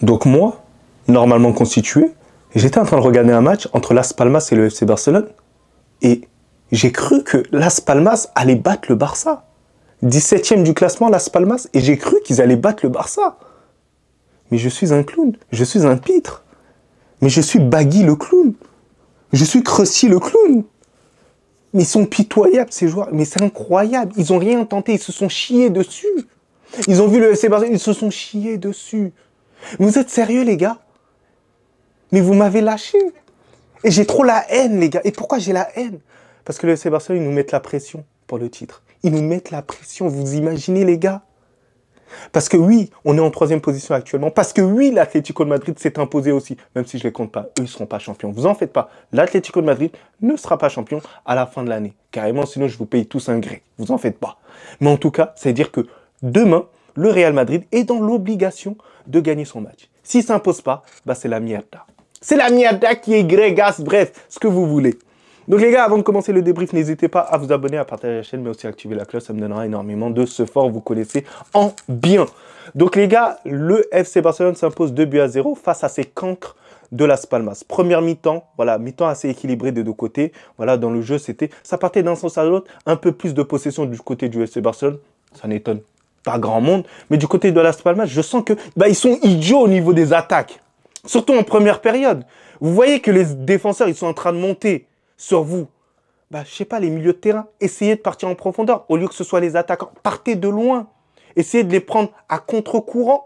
Donc moi, normalement constitué, j'étais en train de regarder un match entre Las Palmas et le FC Barcelone. Et j'ai cru que Las Palmas allait battre le Barça. 17e du classement, Las Palmas. Et j'ai cru qu'ils allaient battre le Barça. Mais je suis un clown. Je suis un pitre. Mais je suis Baggy le clown. Je suis Crusty le clown. Mais ils sont pitoyables, ces joueurs. Mais c'est incroyable. Ils n'ont rien tenté. Ils se sont chiés dessus. Ils ont vu le FC Barcelone. Ils se sont chiés dessus. Vous êtes sérieux, les gars? Mais vous m'avez lâché. Et j'ai trop la haine, les gars. Et pourquoi j'ai la haine? Parce que le FC Barcelone, ils nous mettent la pression pour le titre. Ils nous mettent la pression. Vous imaginez, les gars? Parce que oui, on est en 3e position actuellement. Parce que oui, l'Atlético de Madrid s'est imposé aussi. Même si je ne les compte pas, eux, ils ne seront pas champions. Vous en faites pas. L'Atlético de Madrid ne sera pas champion à la fin de l'année. Carrément, sinon je vous paye tous un gré. Vous en faites pas. Mais en tout cas, c'est-à-dire que demain, le Real Madrid est dans l'obligation de gagner son match. S'il ne s'impose pas, bah c'est la mierda. C'est la mierda qui est grégasse, bref, ce que vous voulez. Donc les gars, avant de commencer le débrief, n'hésitez pas à vous abonner, à partager la chaîne, mais aussi à activer la cloche, ça me donnera énormément de ce fort, vous connaissez en bien. Donc les gars, le FC Barcelone s'impose 2-0 face à ses cancres de Las Palmas. Première mi-temps, voilà, mi-temps assez équilibré des deux côtés. Voilà, dans le jeu, ça partait d'un sens à l'autre, un peu plus de possession du côté du FC Barcelone, ça n'étonne pas grand monde, mais du côté de Las Palmas, je sens que ils sont idiots au niveau des attaques, surtout en première période. Vous voyez que les défenseurs, ils sont en train de monter sur vous. Je sais pas, les milieux de terrain, essayez de partir en profondeur, au lieu que ce soit les attaquants. Partez de loin, essayez de les prendre à contre-courant.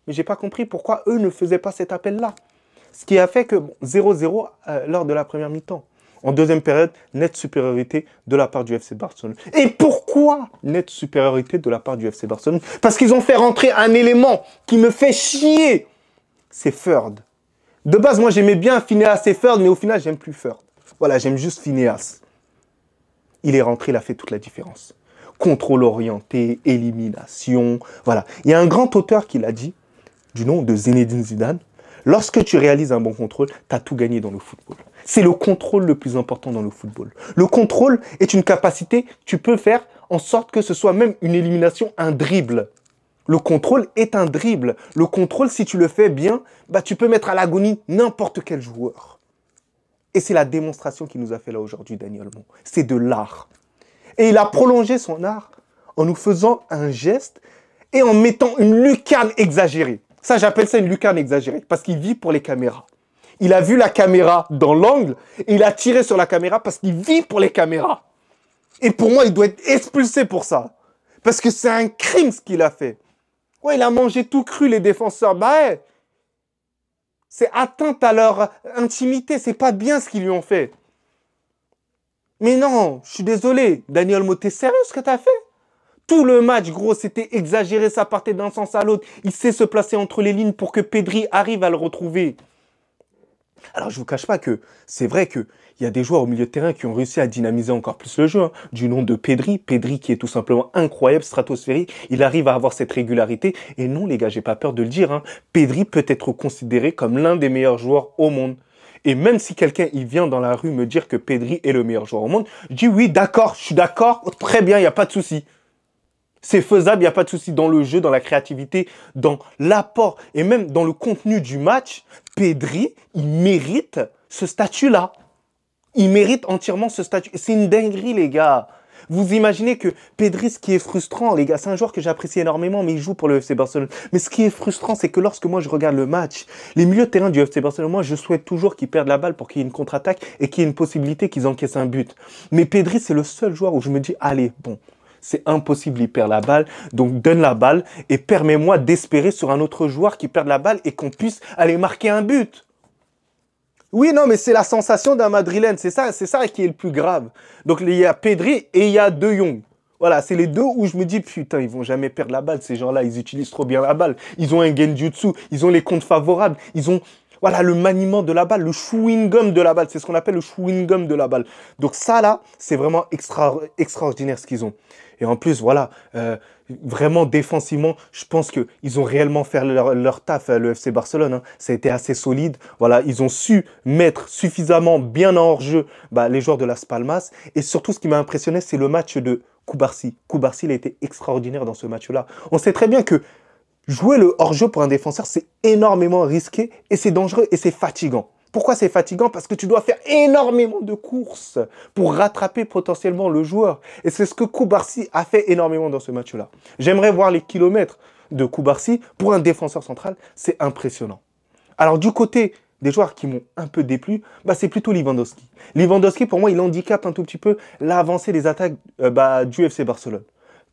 Mais j'ai pas compris pourquoi eux ne faisaient pas cet appel-là. Ce qui a fait que 0-0 lors de la première mi-temps. En deuxième période, nette supériorité de la part du FC Barcelone. Et pourquoi nette supériorité de la part du FC Barcelone? Parce qu'ils ont fait rentrer un élément qui me fait chier. C'est Ferd. De base, moi, j'aimais bien Phineas et Ferd, mais au final, j'aime plus Ferd. Voilà, j'aime juste Phineas. Il est rentré, il a fait toute la différence. Contrôle orienté, élimination, voilà. Il y a un grand auteur qui l'a dit, du nom de Zinedine Zidane. Lorsque tu réalises un bon contrôle, tu as tout gagné dans le football. C'est le contrôle le plus important dans le football. Le contrôle est une capacité, tu peux faire en sorte que ce soit même une élimination, un dribble. Le contrôle est un dribble. Le contrôle, si tu le fais bien, tu peux mettre à l'agonie n'importe quel joueur. Et c'est la démonstration qu'il nous a fait là aujourd'hui, Dani Olmo. C'est de l'art. Et il a prolongé son art en nous faisant un geste et en mettant une lucarne exagérée. Ça, j'appelle ça une lucarne exagérée, parce qu'il vit pour les caméras. Il a vu la caméra dans l'angle, et il a tiré sur la caméra parce qu'il vit pour les caméras. Et pour moi, il doit être expulsé pour ça. Parce que c'est un crime ce qu'il a fait. Ouais, il a mangé tout cru, les défenseurs. C'est atteinte à leur intimité, c'est pas bien ce qu'ils lui ont fait. Mais non, je suis désolé. Dani Olmo, t'es sérieux ce que t'as fait? Tout le match, gros, c'était exagéré, ça partait d'un sens à l'autre. Il sait se placer entre les lignes pour que Pedri arrive à le retrouver. Alors, je ne vous cache pas que c'est vrai qu'il y a des joueurs au milieu de terrain qui ont réussi à dynamiser encore plus le jeu, du nom de Pedri. Pedri qui est tout simplement incroyable, stratosphérique. Il arrive à avoir cette régularité. Et non, les gars, j'ai pas peur de le dire. Pedri peut être considéré comme l'un des meilleurs joueurs au monde. Et même si quelqu'un il vient dans la rue me dire que Pedri est le meilleur joueur au monde, je dis oui, d'accord, je suis d'accord, très bien, il n'y a pas de souci. C'est faisable, il n'y a pas de souci dans le jeu, dans la créativité, dans l'apport et même dans le contenu du match. Pedri, il mérite ce statut-là. Il mérite entièrement ce statut. C'est une dinguerie, les gars. Vous imaginez que Pedri, ce qui est frustrant, les gars, c'est un joueur que j'apprécie énormément, mais il joue pour le FC Barcelone. Mais ce qui est frustrant, c'est que lorsque moi je regarde le match, les milieux de terrain du FC Barcelone, moi je souhaite toujours qu'ils perdent la balle pour qu'il y ait une contre-attaque et qu'il y ait une possibilité qu'ils encaissent un but. Mais Pedri, c'est le seul joueur où je me dis, allez, bon, c'est impossible, il perd la balle, donc donne la balle et permets-moi d'espérer sur un autre joueur qui perde la balle et qu'on puisse aller marquer un but. Oui, non, mais c'est la sensation d'un Madrilène, c'est ça qui est le plus grave. Donc il y a Pedri et il y a De Jong. Voilà, c'est les deux où je me dis, putain, ils vont jamais perdre la balle, ces gens-là, ils utilisent trop bien la balle. Ils ont un genjutsu, ils ont les comptes favorables, ils ont... Voilà, le maniement de la balle, le chewing-gum de la balle. C'est ce qu'on appelle le chewing-gum de la balle. Donc ça, là, c'est vraiment extraordinaire ce qu'ils ont. Et en plus, voilà, vraiment défensivement, je pense qu'ils ont réellement fait leur taf, le FC Barcelone. Ça a été assez solide. Voilà, ils ont su mettre suffisamment bien en hors-jeu les joueurs de Las Palmas. Et surtout, ce qui m'a impressionné, c'est le match de Cubarsí. Cubarsí, il a été extraordinaire dans ce match-là. On sait très bien que Jouer le hors-jeu pour un défenseur, c'est énormément risqué et c'est dangereux et c'est fatigant. Pourquoi c'est fatigant? Parce que tu dois faire énormément de courses pour rattraper potentiellement le joueur. Et c'est ce que Koubarsi a fait énormément dans ce match-là. J'aimerais voir les kilomètres de Koubarsi pour un défenseur central. C'est impressionnant. Alors du côté des joueurs qui m'ont un peu déplu, bah, c'est plutôt Lewandowski. Lewandowski, pour moi, il handicape un tout petit peu l'avancée des attaques du FC Barcelone.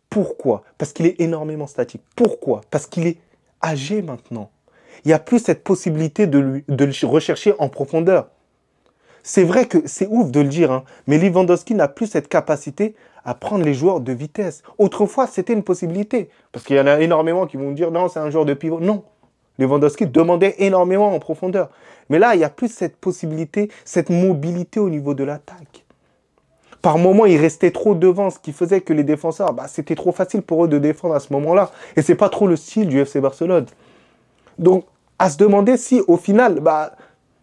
Pourquoi? Parce qu'il est énormément statique. Pourquoi? Parce qu'il est âgé maintenant. Il n'y a plus cette possibilité de le rechercher en profondeur. C'est vrai que c'est ouf de le dire, hein, mais Lewandowski n'a plus cette capacité à prendre les joueurs de vitesse. Autrefois, c'était une possibilité. Parce qu'il y en a énormément qui vont dire non, c'est un joueur de pivot. Non. Lewandowski demandait énormément en profondeur. Mais là, il n'y a plus cette possibilité, cette mobilité au niveau de l'attaque. Par moments, il restait trop devant, ce qui faisait que les défenseurs, bah, c'était trop facile pour eux de défendre à ce moment-là. Et c'est pas trop le style du FC Barcelone. Donc, à se demander si, au final, bah,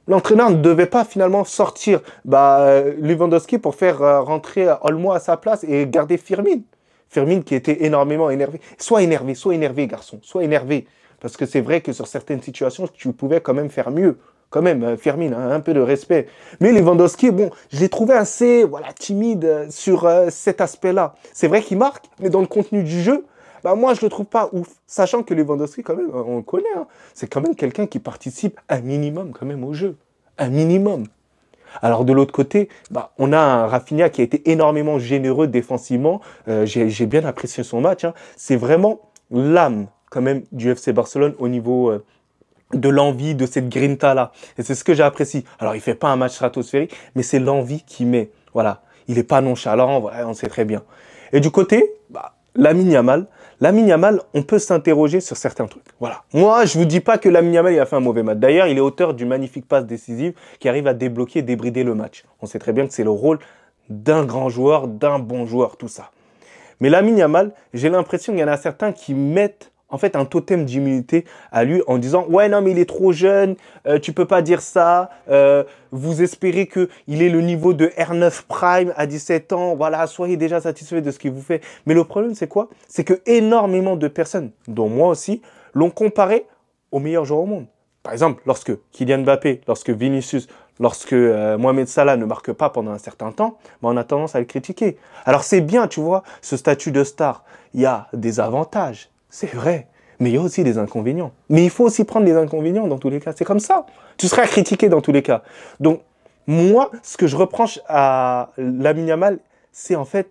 l'entraîneur ne devait pas finalement sortir Lewandowski pour faire rentrer Olmo à sa place et garder Firmine. Firmine qui était énormément énervé. Sois énervé, garçon, sois énervé. Parce que c'est vrai que sur certaines situations, tu pouvais quand même faire mieux. Quand même, Firmine, hein, un peu de respect. Mais Lewandowski, bon, je l'ai trouvé assez timide sur cet aspect-là. C'est vrai qu'il marque, mais dans le contenu du jeu, bah, moi, je le trouve pas ouf. Sachant que Lewandowski, quand même, on le connaît, hein, c'est quand même quelqu'un qui participe un minimum quand même au jeu. Un minimum. Alors de l'autre côté, bah, on a un Rafinha qui a été énormément généreux défensivement. J'ai bien apprécié son match. Hein. C'est vraiment l'âme quand même du FC Barcelone au niveau de l'envie, de cette grinta-là. Et c'est ce que j'apprécie. Alors il fait pas un match stratosphérique, mais c'est l'envie qu'il met. Voilà, il est pas nonchalant, ouais, on sait très bien. Et du côté, bah, Lamine Yamal, on peut s'interroger sur certains trucs. Voilà. Moi, je vous dis pas que Lamine Yamal il a fait un mauvais match. D'ailleurs, il est auteur d'une magnifique passe décisive qui arrive à débloquer, débrider le match. On sait très bien que c'est le rôle d'un grand joueur, d'un bon joueur, tout ça. Mais Lamine Yamal, j'ai l'impression qu'il y en a certains qui mettent en fait un totem d'immunité à lui en disant « Ouais, non, mais il est trop jeune, tu peux pas dire ça, vous espérez qu'il ait le niveau de R9 Prime à 17 ans, voilà, soyez déjà satisfait de ce qu'il vous fait. » Mais le problème, c'est quoi? C'est que énormément de personnes, dont moi aussi, l'ont comparé aux meilleurs joueurs au monde. Par exemple, lorsque Kylian Mbappé, lorsque Vinicius, lorsque Mohamed Salah ne marque pas pendant un certain temps, ben on a tendance à le critiquer. Alors c'est bien, tu vois, ce statut de star, il y a des avantages. C'est vrai, mais il y a aussi des inconvénients. Mais il faut aussi prendre les inconvénients dans tous les cas. C'est comme ça. Tu seras critiqué dans tous les cas. Donc, moi, ce que je reproche à Lamine Yamal, c'est en fait,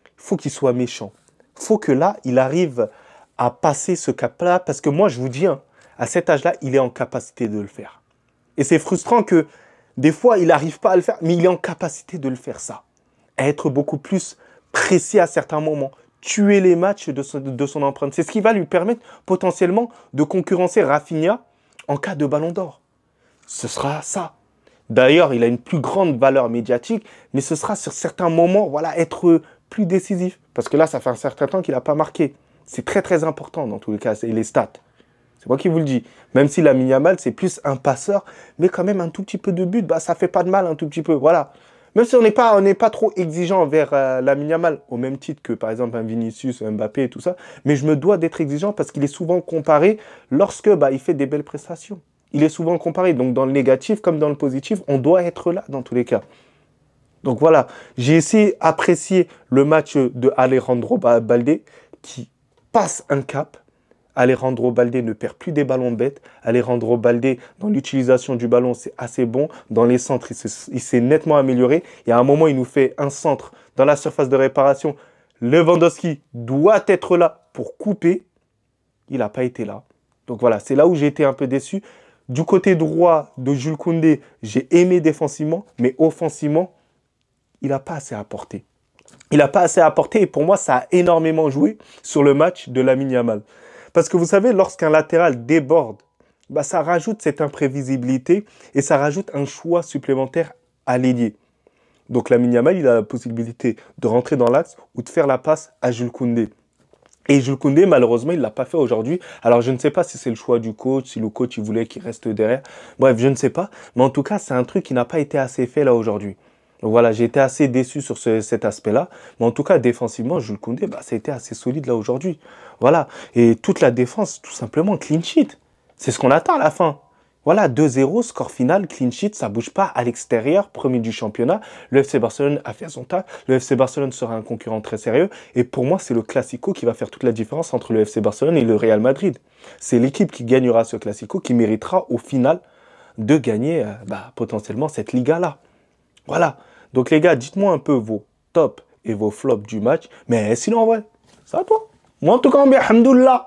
il faut qu'il soit méchant. Il faut que là, il arrive à passer ce cap-là. Parce que moi, je vous dis, hein, à cet âge-là, il est en capacité de le faire. Et c'est frustrant que des fois, il n'arrive pas à le faire, mais il est en capacité de le faire, ça. À être beaucoup plus précis à certains moments. Tuer les matchs de son empreinte. C'est ce qui va lui permettre potentiellement de concurrencer Rafinha en cas de ballon d'or. Ce sera ça. D'ailleurs, il a une plus grande valeur médiatique, mais ce sera sur certains moments, voilà, être plus décisif. Parce que là, ça fait un certain temps qu'il n'a pas marqué. C'est très très important dans tous les cas, c'est les stats. C'est moi qui vous le dis. Même si Lamine Yamal, c'est plus un passeur, mais quand même un tout petit peu de but, bah, ça fait pas de mal un tout petit peu. Voilà. Même si on n'est pas trop exigeant envers Lamine Yamal, au même titre que par exemple un Vinicius, un Mbappé et tout ça, mais je me dois d'être exigeant parce qu'il est souvent comparé lorsque il fait des belles prestations. Il est souvent comparé, donc dans le négatif comme dans le positif, on doit être là dans tous les cas. Donc voilà, j'ai essayé d'apprécier le match de Alejandro Balde qui passe un cap. Alejandro Balde ne perd plus des ballons bêtes. Alejandro Balde, dans l'utilisation du ballon, c'est assez bon. Dans les centres, il s'est nettement amélioré. Il y a un moment, il nous fait un centre dans la surface de réparation. Lewandowski doit être là pour couper. Il n'a pas été là. Donc voilà, c'est là où j'ai été un peu déçu. Du côté droit de Jules Koundé, j'ai aimé défensivement, mais offensivement, il n'a pas assez apporté. Il n'a pas assez apporté et pour moi, ça a énormément joué sur le match de Lamine Yamal. Parce que vous savez, lorsqu'un latéral déborde, bah, ça rajoute cette imprévisibilité et ça rajoute un choix supplémentaire à l'ailier. Donc Lamine Yamal, il a la possibilité de rentrer dans l'axe ou de faire la passe à Jules Koundé. Et Jules Koundé, malheureusement, il ne l'a pas fait aujourd'hui. Alors, je ne sais pas si c'est le choix du coach, si le coach il voulait qu'il reste derrière. Bref, je ne sais pas. Mais en tout cas, c'est un truc qui n'a pas été assez fait là aujourd'hui. Donc voilà, j'ai été assez déçu sur cet aspect-là. Mais en tout cas, défensivement, Jules Koundé, bah, ça a été assez solide là aujourd'hui. Voilà. Et toute la défense, tout simplement, clean sheet. C'est ce qu'on attend à la fin. Voilà, 2-0, score final, clean sheet, ça bouge pas à l'extérieur, premier du championnat. Le FC Barcelone a fait son taf. Le FC Barcelone sera un concurrent très sérieux. Et pour moi, c'est le Classico qui va faire toute la différence entre le FC Barcelone et le Real Madrid. C'est l'équipe qui gagnera ce Classico qui méritera au final de gagner potentiellement cette Liga-là. Voilà. Donc les gars, dites-moi un peu vos tops et vos flops du match. Mais sinon, en vrai, c'est à toi. Moi, en tout cas, bien, alhamdoulilah.